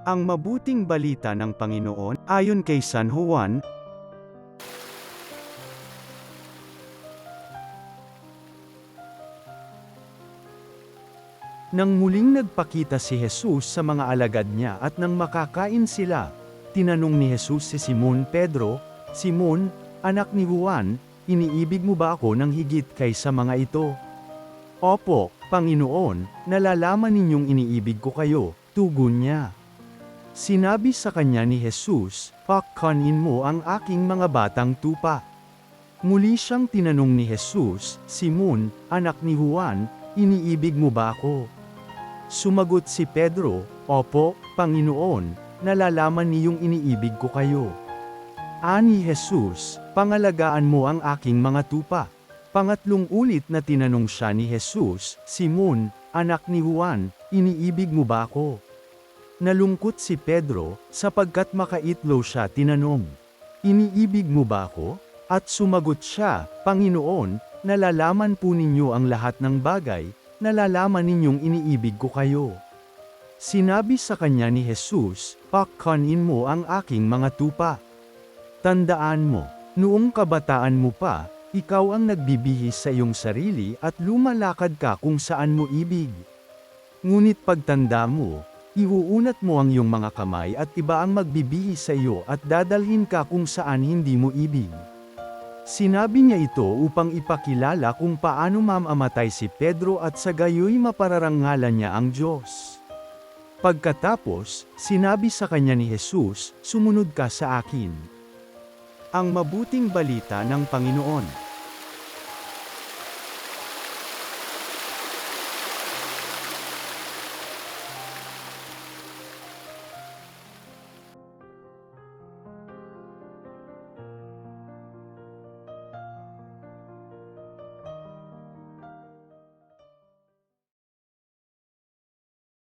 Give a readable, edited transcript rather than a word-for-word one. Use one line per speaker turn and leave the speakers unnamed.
Ang mabuting balita ng Panginoon, ayon kay San Juan, nang muling nagpakita si Jesus sa mga alagad niya at nang makakain sila, tinanong ni Jesus si Simon Pedro, "Simon, anak ni Juan, iniibig mo ba ako ng higit kaysa mga ito?" "Opo, Panginoon, nalalaman ninyong iniibig ko kayo," tugon niya. Sinabi sa kanya ni Jesus, "Pakkanin mo ang aking mga batang tupa." Muli siyang tinanong ni Jesus, "Simon, anak ni Juan, iniibig mo ba ako?" Sumagot si Pedro, "Opo, Panginoon, nalalaman niyong iniibig ko kayo." Ani Jesus, "Pangalagaan mo ang aking mga tupa." Pangatlong ulit na tinanong siya ni Jesus, "Simon, anak ni Juan, iniibig mo ba ako?" Nalungkot si Pedro, sapagkat makaitlo siya tinanong, "Iniibig mo ba ako?" At sumagot siya, "Panginoon, nalalaman po ninyo ang lahat ng bagay, nalalaman ninyong iniibig ko kayo." Sinabi sa kanya ni Jesus, "Pakkanin mo ang aking mga tupa." Tandaan mo, noong kabataan mo pa, ikaw ang nagbibihis sa iyong sarili at lumalakad ka kung saan mo ibig. Ngunit pagtanda mo, iuunat mo ang iyong mga kamay at iba ang magbibihis sa iyo at dadalhin ka kung saan hindi mo ibig. Sinabi niya ito upang ipakilala kung paano mamamatay si Pedro at sa gayoy mapararangalan niya ang Diyos. Pagkatapos, sinabi sa kanya ni Jesus, "Sumunod ka sa akin." Ang mabuting balita ng Panginoon.